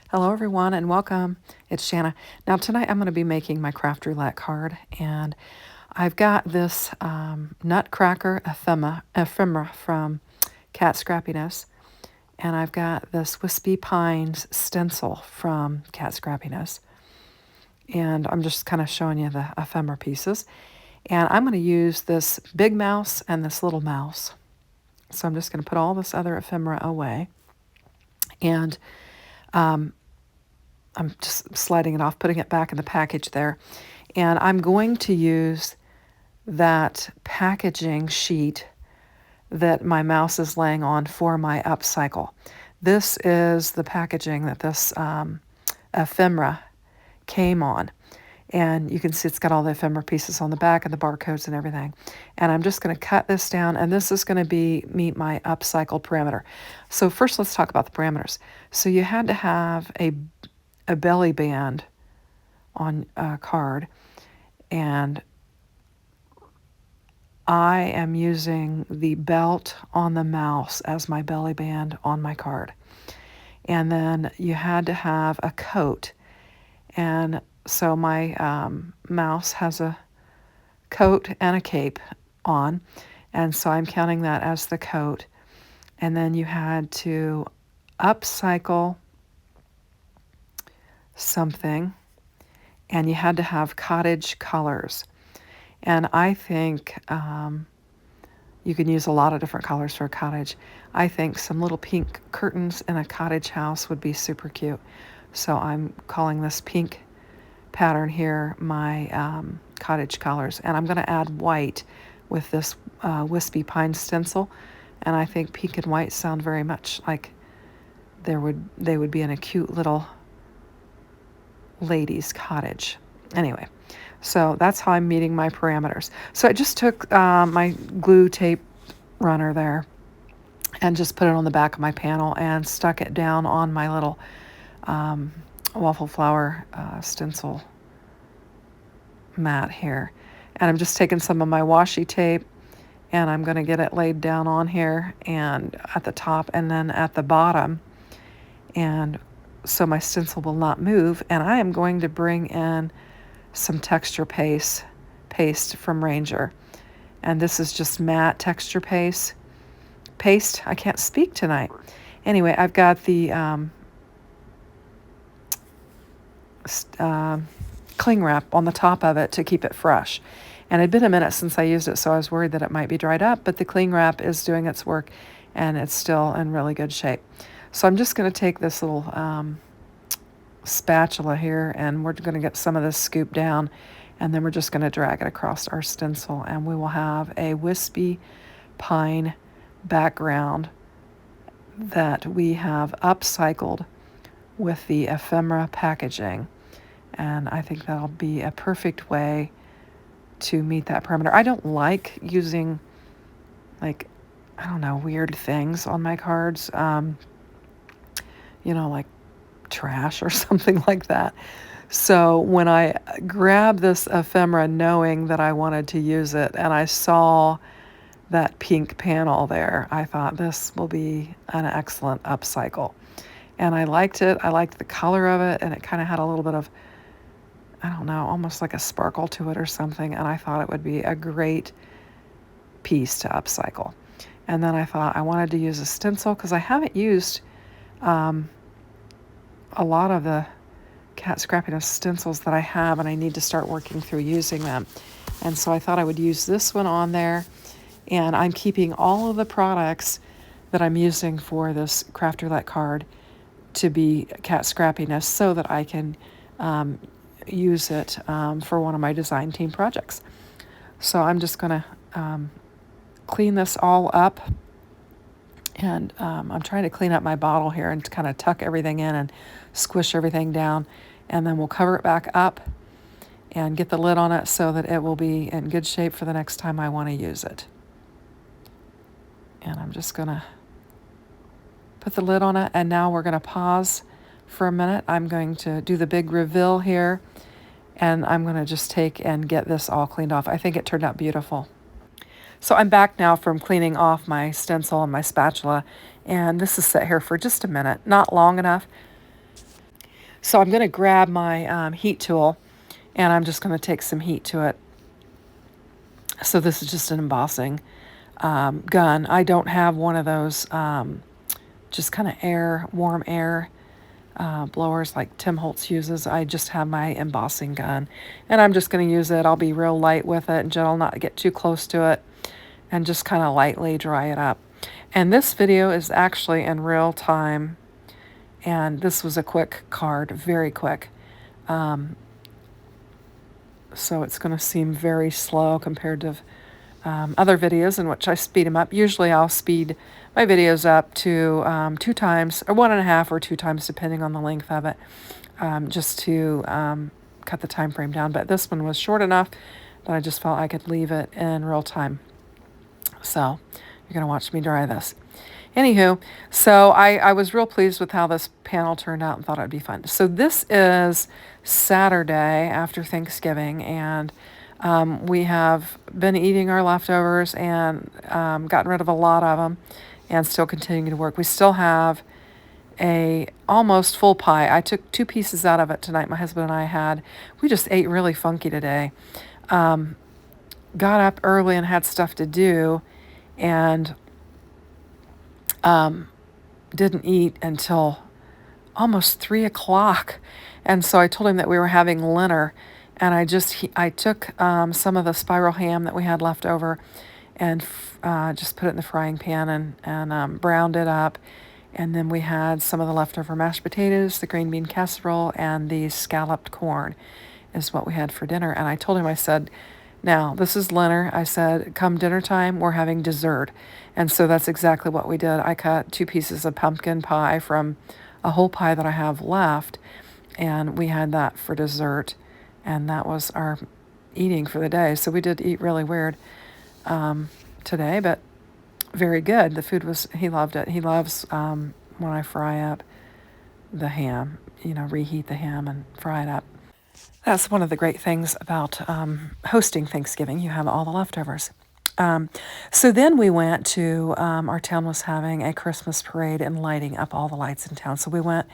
Hello, everyone, and welcome. It's Shanna. Now, tonight I'm going to be making my craft roulette card, and I've got this nutcracker ephemera from Cat Scrappiness, and I've got this wispy pines stencil from Cat Scrappiness, and I'm just kind of showing you the ephemera pieces. And I'm going to use this big mouse and this little mouse. So I'm just going to put all this other ephemera away, and um, I'm just sliding it off, putting it back in the package there. And I'm going to use that packaging sheet that my mouse is laying on for my upcycle. This is the packaging that this ephemera came on. And you can see it's got all the ephemera pieces on the back and the barcodes and everything. And I'm just going to cut this down, and this is going to meet my upcycled parameter. So first let's talk about the parameters. So you had to have a belly band on a card, and I am using the belt on the mouse as my belly band on my card. And then you had to have a coat, and so my mouse has a coat and a cape on, and so I'm counting that as the coat. And then you had to upcycle something, and you had to have cottage colors. And I think you can use a lot of different colors for a cottage. I think some little pink curtains in a cottage house would be super cute. So I'm calling this pink pattern here my cottage colors. And I'm going to add white with this wispy pine stencil. And I think pink and white sound very much like they would be in a cute little lady's cottage. Anyway, so that's how I'm meeting my parameters. So I just took my glue tape runner there and just put it on the back of my panel and stuck it down on my little waffle flower stencil mat here. And I'm just taking some of my washi tape, and I'm going to get it laid down on here and at the top and then at the bottom, and so my stencil will not move. And I am going to bring in some texture paste from Ranger, and this is just matte texture paste. I can't speak tonight. Anyway, I've got the cling wrap on the top of it to keep it fresh. And it had been a minute since I used it, so I was worried that it might be dried up, but the cling wrap is doing its work, and it's still in really good shape. So I'm just going to take this little spatula here, and we're going to get some of this scooped down, and then we're just going to drag it across our stencil, and we will have a wispy pine background that we have upcycled with the ephemera packaging. And I think that'll be a perfect way to meet that parameter. I don't like using, like, I don't know, weird things on my cards, like trash or something like that. So when I grabbed this ephemera knowing that I wanted to use it, and I saw that pink panel there, I thought this will be an excellent upcycle. And I liked it. I liked the color of it, and it kind of had a little bit of, I don't know, almost like a sparkle to it or something, and I thought it would be a great piece to upcycle. And then I thought I wanted to use a stencil because I haven't used a lot of the Cat Scrappiness stencils that I have, and I need to start working through using them. And so I thought I would use this one on there, and I'm keeping all of the products that I'm using for this craft roulette card to be Cat Scrappiness so that I can use it for one of my design team projects. So I'm just going to clean this all up, and I'm trying to clean up my bottle here and kind of tuck everything in and squish everything down, and then we'll cover it back up and get the lid on it so that it will be in good shape for the next time I want to use it. And I'm just going to put the lid on it, and now we're going to pause for a minute. I'm going to do the big reveal here, and I'm going to just take and get this all cleaned off. I think it turned out beautiful. So I'm back now from cleaning off my stencil and my spatula, and this is set here for just a minute, not long enough. So I'm going to grab my heat tool, and I'm just going to take some heat to it. So this is just an embossing gun. I don't have one of those just kind of warm air blowers like Tim Holtz uses. I just have my embossing gun, and I'm just going to use it. I'll be real light with it and gentle, not get too close to it, and just kind of lightly dry it up. And this video is actually in real time, and this was a quick card, very quick. So it's going to seem very slow compared to other videos in which I speed them up. Usually I'll speed my videos up to 2 times, or 1.5 or 2 times, depending on the length of it, just to cut the time frame down. But this one was short enough that I just felt I could leave it in real time. So you're going to watch me dry this. Anywho, so I was real pleased with how this panel turned out and thought it'd be fun. So this is Saturday after Thanksgiving, and we have been eating our leftovers and gotten rid of a lot of them and still continuing to work. We still have a almost full pie. I took 2 pieces out of it tonight. My husband and I had. We just ate really funky today. Got up early and had stuff to do, and didn't eat until almost 3 o'clock. And so I told him that we were having dinner, and I took some of the spiral ham that we had left over and just put it in the frying pan and browned it up. And then we had some of the leftover mashed potatoes, the green bean casserole, and the scalloped corn is what we had for dinner. And I told him, I said, now, this is dinner. I said, come dinner time, we're having dessert. And so that's exactly what we did. I cut 2 pieces of pumpkin pie from a whole pie that I have left, and we had that for dessert. And that was our eating for the day. So we did eat really weird today, but very good. The food was, he loved it. He loves when I fry up the ham, reheat the ham and fry it up. That's one of the great things about hosting Thanksgiving. You have all the leftovers. So then we went to, our town was having a Christmas parade and lighting up all the lights in town. So we went,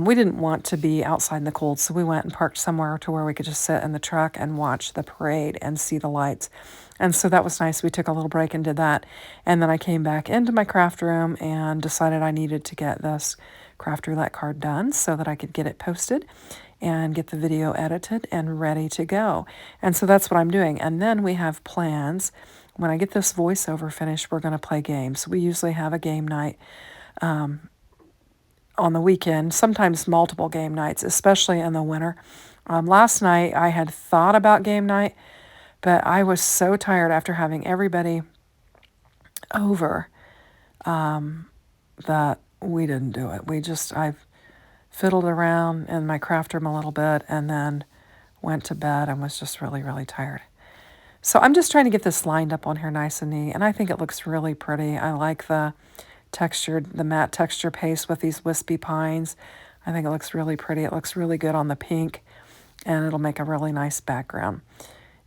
we didn't want to be outside in the cold, so we went and parked somewhere to where we could just sit in the truck and watch the parade and see the lights. And so that was nice. We took a little break and did that. And then I came back into my craft room and decided I needed to get this craft roulette card done so that I could get it posted and get the video edited and ready to go. And so that's what I'm doing. And then we have plans. When I get this voiceover finished, we're going to play games. We usually have a game night on the weekend, sometimes multiple game nights, especially in the winter. Last night I had thought about game night, but I was so tired after having everybody over that we didn't do it. I fiddled around in my craft room a little bit and then went to bed and was just really, really tired. So I'm just trying to get this lined up on here nice and neat, and I think it looks really pretty. I like the matte texture paste with these wispy pines. I think it looks really pretty. It looks really good on the pink, and it'll make a really nice background.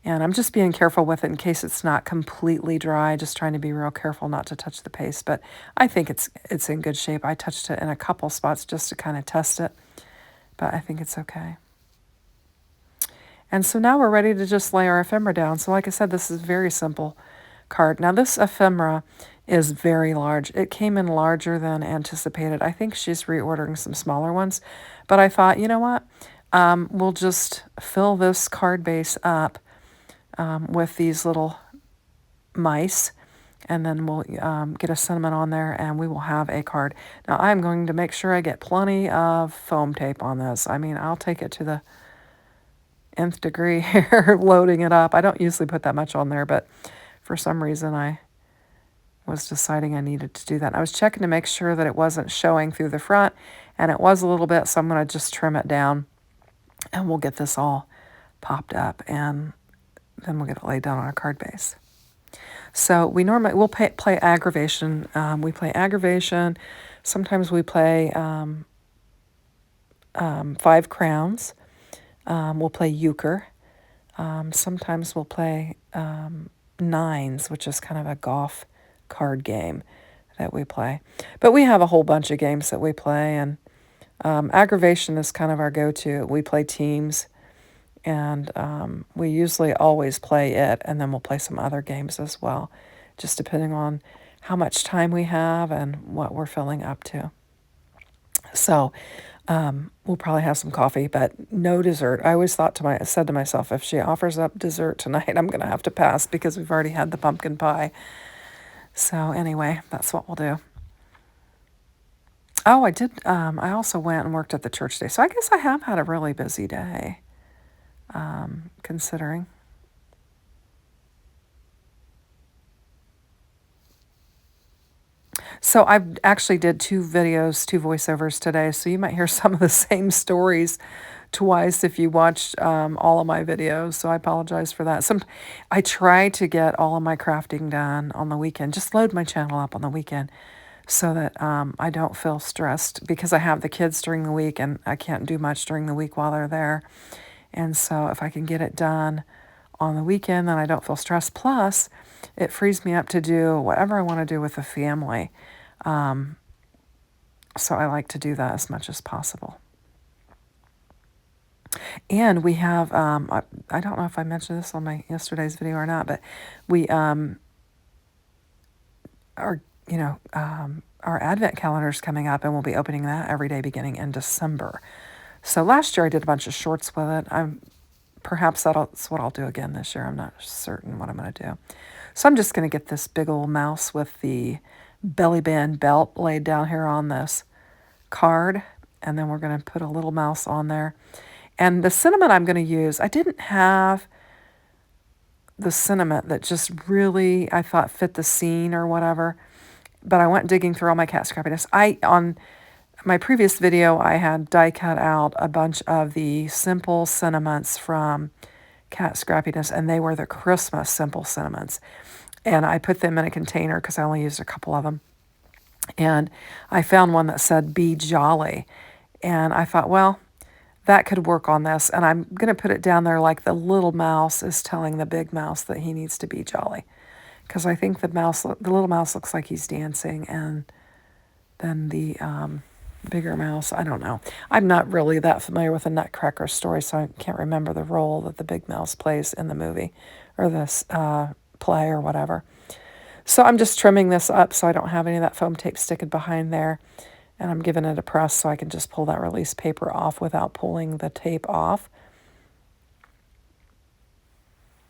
And I'm just being careful with it in case it's not completely dry, just trying to be real careful not to touch the paste. But I think it's in good shape. I touched it in a couple spots just to kind of test it, but I think it's okay. And so now we're ready to just lay our ephemera down. So like I said, this is a very simple card. Now this ephemera is very large. It came in larger than anticipated. I think she's reordering some smaller ones. But I thought, you know what? We'll just fill this card base up with these little mice, and then we'll get a sentiment on there, and we will have a card. Now, I'm going to make sure I get plenty of foam tape on this. I mean, I'll take it to the nth degree here, loading it up. I don't usually put that much on there, but for some reason I was deciding I needed to do that. I was checking to make sure that it wasn't showing through the front, and it was a little bit, so I'm going to just trim it down, and we'll get this all popped up, and then we'll get it laid down on our card base. So we'll play aggravation. We play aggravation. Sometimes we play 5 crowns. We'll play euchre. Sometimes we'll play nines, which is kind of a golf card game that we play. But we have a whole bunch of games that we play, and Aggravation is kind of our go-to. We play teams, and we usually always play it, and then we'll play some other games as well, just depending on how much time we have and what we're filling up to. So we'll probably have some coffee, but no dessert. I always said to myself, if she offers up dessert tonight, I'm going to have to pass because we've already had the pumpkin pie. So anyway, that's what we'll do. Oh, I did. I also went and worked at the church today. So I guess I have had a really busy day, considering. So I actually did 2 videos, 2 voiceovers today. So you might hear some of the same stories twice if you watched all of my videos. So I apologize for that. I try to get all of my crafting done on the weekend. Just load my channel up on the weekend so that I don't feel stressed because I have the kids during the week and I can't do much during the week while they're there. And so if I can get it done on the weekend, then I don't feel stressed. Plus, it frees me up to do whatever I want to do with the family. So I like to do that as much as possible. And we have, I don't know if I mentioned this on my yesterday's video or not, but we our Advent calendar is coming up, and we'll be opening that every day beginning in December. So last year I did a bunch of shorts with it. Perhaps that's what I'll do again this year. I'm not certain what I'm going to do. So I'm just going to get this big old mouse with the belly band belt laid down here on this card, and then we're going to put a little mouse on there. And the sentiment I'm going to use, I didn't have the sentiment that just really, I thought, fit the scene or whatever, but I went digging through all my cat scrappiness. On my previous video, I had die cut out a bunch of the simple sentiments from Cat Scrappiness, and they were the Christmas simple sentiments. And I put them in a container because I only used a couple of them. And I found one that said, "Be jolly." And I thought, well, that could work on this. And I'm going to put it down there like the little mouse is telling the big mouse that he needs to be jolly. Because I think the little mouse looks like he's dancing, and then the bigger mouse, I don't know. I'm not really that familiar with the Nutcracker story, so I can't remember the role that the big mouse plays in the movie or this play or whatever. So I'm just trimming this up so I don't have any of that foam tape sticking behind there. And I'm giving it a press so I can just pull that release paper off without pulling the tape off.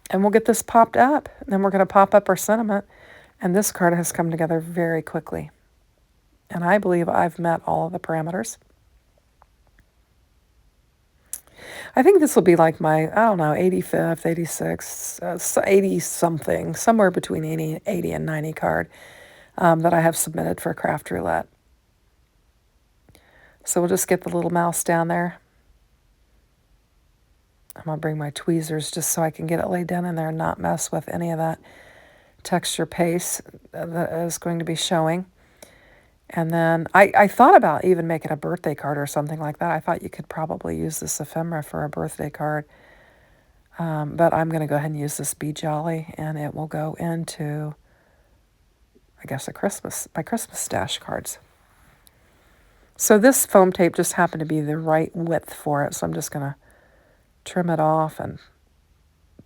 And we'll get this popped up. And then we're going to pop up our sentiment. And this card has come together very quickly. And I believe I've met all of the parameters. I think this will be like my, I don't know, 85th, 86th, 80-something, somewhere between 80 and 90 card that I have submitted for Craft Roulette. So we'll just get the little mouse down there. I'm going to bring my tweezers just so I can get it laid down in there and not mess with any of that texture paste that is going to be showing. And then I thought about even making a birthday card or something like that. I thought you could probably use this ephemera for a birthday card. But I'm going to go ahead and use this Be Jolly, and it will go into, I guess, my Christmas stash cards. So this foam tape just happened to be the right width for it, so I'm just going to trim it off and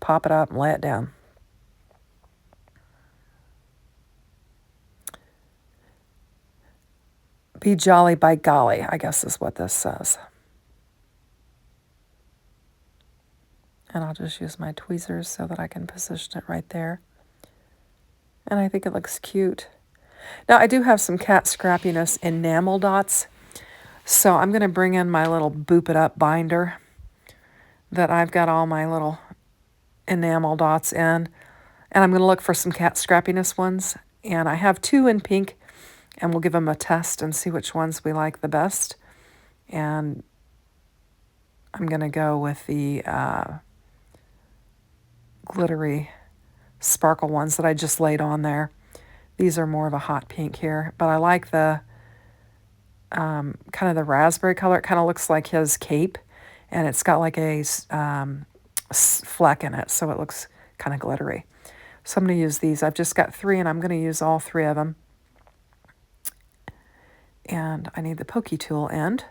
pop it up and lay it down. Be jolly by golly, I guess is what this says. And I'll just use my tweezers so that I can position it right there. And I think it looks cute. Now I do have some Cat Scrappiness enamel dots. So I'm going to bring in my little Boop It Up binder that I've got all my little enamel dots in. And I'm going to look for some Cat Scrappiness ones. And I have 2 in pink, and we'll give them a test and see which ones we like the best. And I'm going to go with the glittery sparkle ones that I just laid on there. These are more of a hot pink here, but I like the kind of the raspberry color. It kind of looks like his cape, and it's got like a fleck in it, so it looks kind of glittery. So I'm going to use these. I've just got 3, and I'm going to use all 3 of them. And I need the pokey tool end.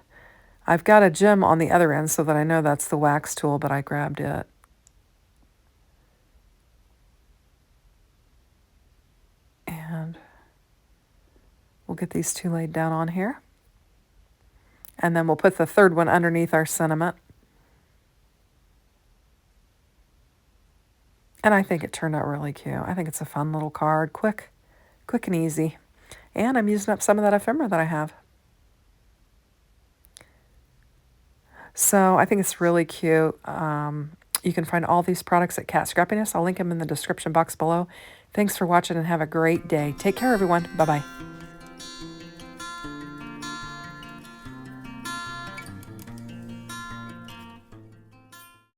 I've got a gem on the other end so that I know that's the wax tool, but I grabbed it. And we'll get these two laid down on here. And then we'll put the third one underneath our sentiment. And I think it turned out really cute. I think it's a fun little card, quick and easy. And I'm using up some of that ephemera that I have. So I think it's really cute. You can find all these products at Cat Scrappiness. I'll link them in the description box below. Thanks for watching and have a great day. Take care, everyone. Bye-bye.